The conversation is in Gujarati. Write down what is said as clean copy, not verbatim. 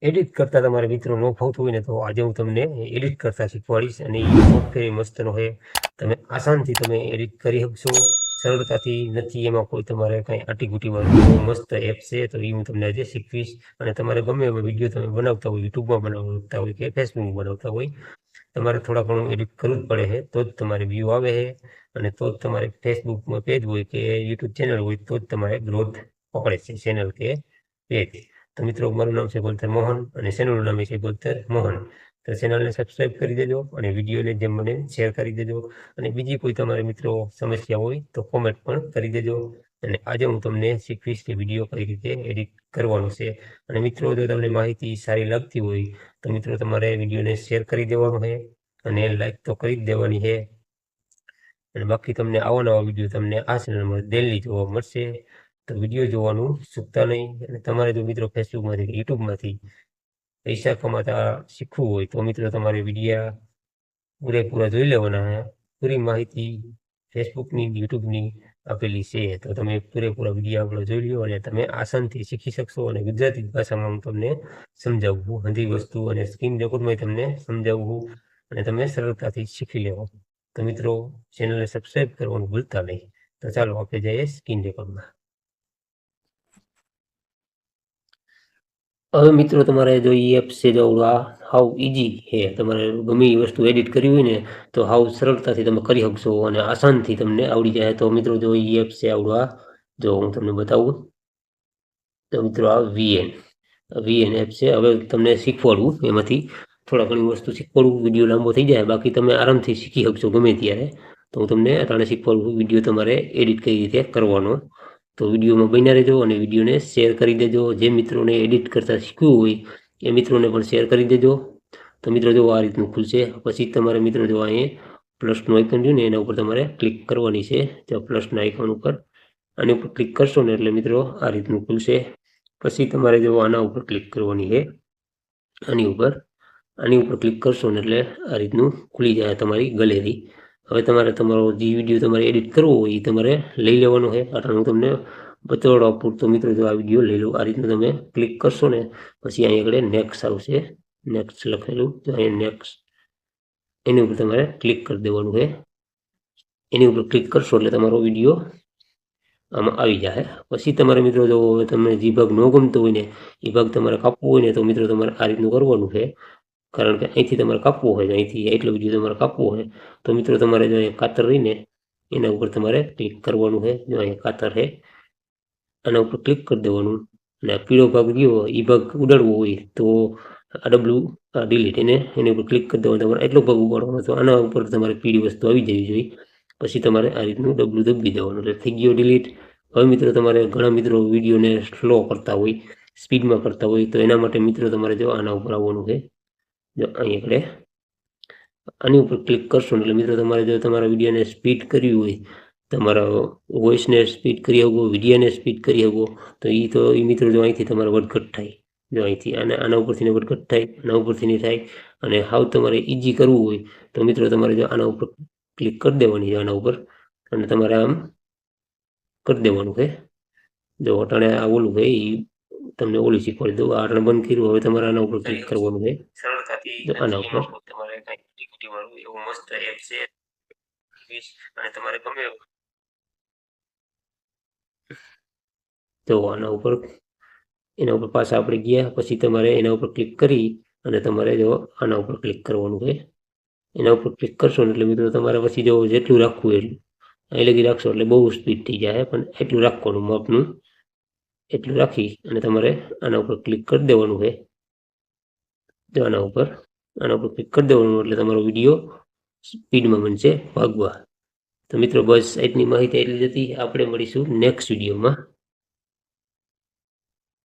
એડિટ કરતા તમારે મિત્રો ન ફાવતું હોય ને તો આજે હું તમને એડિટ કરતા શીખવાડીશ અને એ સોફ્ટવેર મસ્તનો છે. તમે આસાનથી તમે એડિટ કરી શકશો સરળતાથી. નથી એમાં કોઈ તમારે કાંઈ આટીગુટી વાળું બહુ મસ્ત એપ છે, તો એ હું તમને આજે શીખવીશ. અને તમારે ગમે એવો વિડીયો તમે બનાવતા હોય, યુટ્યુબમાં બનાવતા હોય કે ફેસબુકમાં બનાવતા હોય, તમારે થોડા ઘણું એડિટ કરવું જ પડે છે, તો જ તમારે વ્યૂ આવે છે અને તો જ તમારે ફેસબુકમાં પેજ હોય કે યુટ્યુબ ચેનલ હોય તો જ તમારે ગ્રોથ પકડે છે ચેનલ કે પેજ. તો મિત્રો, મારું નામ છે બોલતર મોહન અને ચેનલનું નામ છે બોલતર મોહન. તો ચેનલને સબસ્ક્રાઈબ કરી દેજો અને વિડીયોને જેમ મને શેર કરી દેજો. અને બીજી કોઈ તમારે મિત્રો સમસ્યા હોય તો કોમેન્ટ પણ કરી દેજો. અને આજે હું તમને શીખવીશ કે વિડીયો કઈ રીતે એડિટ કરવાનો છે. અને મિત્રો, જો તમને માહિતી સારી લાગતી હોય તો મિત્રો તમારે વિડીયોને શેર કરી દેવાનો છે અને લાઈક તો કરી જ દેવાની છે. અને બાકી તમને આવા નવા વિડીયો તમને આ ચેનલમાં ડેલી જોવા મળશે. તો વિડીયો જોવાનું ચૂકતા નહીં. અને તમારે જો મિત્રો ફેસબુકમાંથી કે યુટ્યુબમાંથી પૈસા કમાતા શીખવું હોય તો મિત્રો તમારે વિડીયા પૂરેપૂરા જોઈ લેવાના. પૂરી માહિતી ફેસબુકની, યુટ્યુબની આપેલી છે, તો તમે પૂરેપૂરા વિડીયો આપણે જોઈ લો અને તમે આસાનથી શીખી શકશો. અને ગુજરાતી ભાષામાં હું તમને સમજાવું, બધી વસ્તુ અને સ્ક્રીન રેકોર્ડમાં તમને સમજાવવું અને તમે સરળતાથી શીખી લેવો. તો મિત્રો, ચેનલને સબસ્ક્રાઈબ કરવાનું ભૂલતા નહીં. તો ચાલો આપણે જઈએ સ્ક્રીન રેકોર્ડમાં. હવે મિત્રો, તમારે જો એ એપ છે જો આ હાવ ઇઝી છે. તમારે ગમે એ વસ્તુ એડિટ કરવી હોય ને તો હાવ સરળતાથી તમે કરી શકશો અને આસાનથી તમને આવડી જાય. તો મિત્રો, જો એ એપ છે આવડું આ જો હું તમને બતાવું. તો મિત્રો, આ વીએન એપ છે. હવે તમને શીખવાડવું એમાંથી થોડા ઘણી વસ્તુ શીખવાડવું. વિડીયો લાંબો થઈ જાય, બાકી તમે આરામથી શીખી શકશો ગમે ત્યારે. તો હું તમને અટાણે શીખવાડું વિડીયો તમારે એડિટ કઈ રીતે કરવાનો. તો વિડીયોમાં બન્યા રહેજો અને વિડીયોને શેર કરી દેજો. જે મિત્રોને એડિટ કરતાં શીખવું હોય એ મિત્રોને પણ શેર કરી દેજો. તો મિત્રો, જો આ રીતનું ખુલશે. પછી તમારે મિત્રો જો અહીંયા પ્લસનું આઇકન રહ્યું ને એના ઉપર તમારે ક્લિક કરવાની છે. તો પ્લસના આઇકન ઉપર આની ઉપર ક્લિક કરશો ને એટલે મિત્રો આ રીતનું ખુલશે. પછી તમારે જો આના ઉપર ક્લિક કરવાની છે. આની ઉપર ક્લિક કરશો ને એટલે આ રીતનું ખુલી જાય તમારી ગેલેરી. હવે તમારે તમારો જે વિડીયો તમારે એડિટ કરવો હોય એ તમારે લઈ લેવાનો છે. આટલું હું તમને બતાવવા પૂરતો મિત્રો જો આ વિડીયો લઈ લો. આ રીતનું તમે ક્લિક કરશો ને પછી અહીં આગળ નેક્સ્ટ આવશે. નેક્સ્ટ લખેલું, તો અહીંયા નેક્સ્ટ એની ઉપર તમારે ક્લિક કરી દેવાનું છે. એની ઉપર ક્લિક કરશો એટલે તમારો વિડીયો આમાં આવી જાય. પછી તમારે મિત્રો જો તમને જે ભાગ ન ગમતો હોય ને એ ભાગ તમારે કાપવો હોય ને તો મિત્રો તમારે આ રીતનું કરવાનું છે. કારણ કે અહીંથી તમારે કાપવો હોય, અહીંથી એટલો વિડીયો તમારે કાપવો હોય તો મિત્રો તમારે જો અહીંયા કાતર રહીને એના ઉપર તમારે ક્લિક કરવાનું છે. જો અહીંયા કાતર છે, આના ઉપર ક્લિક કરી દેવાનું. અને આ પીળો ભાગ રહ્યો એ ભાગ ઉડાડવો હોય તો આ ડબલું ડિલીટ એની ઉપર ક્લિક કરી દેવાનું. તમારે એટલો ભાગ ઉપાડવાનો. તો આના ઉપર તમારે પીળી વસ્તુ આવી જવી જોઈએ. પછી તમારે આ રીતનું ડબલું દબી દેવાનું એટલે થઈ ગયો ડિલીટ. હવે મિત્રો, તમારે ઘણા મિત્રો વિડીયોને સ્લો કરતા હોય, સ્પીડમાં કરતા હોય, તો એના માટે મિત્રો તમારે જો આના ઉપર આવવાનું છે. જો અહીં આગળ આની ઉપર ક્લિક કરશો એટલે મિત્રો તમારે જો તમારા વિડીયોને સ્પીડ કરવી હોય, તમારા વોઇસને સ્પીડ કરી શકો, વિડીયોને સ્પીડ કરી શકો, તો એ મિત્રો જો અહીંથી તમારે વધઘટ થાય. જો અહીંથી આના ઉપરથી વધઘટ થાય, આના ઉપરથી નહીં થાય. અને હાવ તમારે ઇઝી કરવું હોય તો મિત્રો તમારે જો આના ઉપર ક્લિક કરી દેવાની છે, આના ઉપર, અને તમારે આમ કરી દેવાનું છે. જો અટાણે આ ઓલું છે એ તમને ઓલી શીખવાડી દઉં. આટલે બંધ કર્યું. હવે તમારે આના ઉપર ક્લિક કરવાનું છે. સરળતાથી આના ઉપર તમારે કઈ વાળું એવું મસ્ત એપ છે અને તમારે ગમે તો આના ઉપર એના ઉપર પાછા આપણે ગયા. પછી તમારે એના ઉપર ક્લિક કરી અને તમારે જો આના ઉપર ક્લિક કરવાનું છે. એના ઉપર ક્લિક કરશો ને એટલે મિત્રો તમારે પછી જો જેટલું રાખવું એટલું અહીં લગી રાખશો એટલે બહુ સ્પીડ થઈ જાય, પણ એટલું રાખવાનું માપનું. એટલું રાખી અને તમારે આના ઉપર ક્લિક કરી દેવાનું છે. જો આના ઉપર ક્લિક કરી દેવાનું એટલે તમારો વિડીયો સ્પીડમાં બનશે ભાગવા. તો મિત્રો, બસ એટલી માહિતી એટલી જ હતી. આપણે મળીશું નેક્સ્ટ વિડીયોમાં.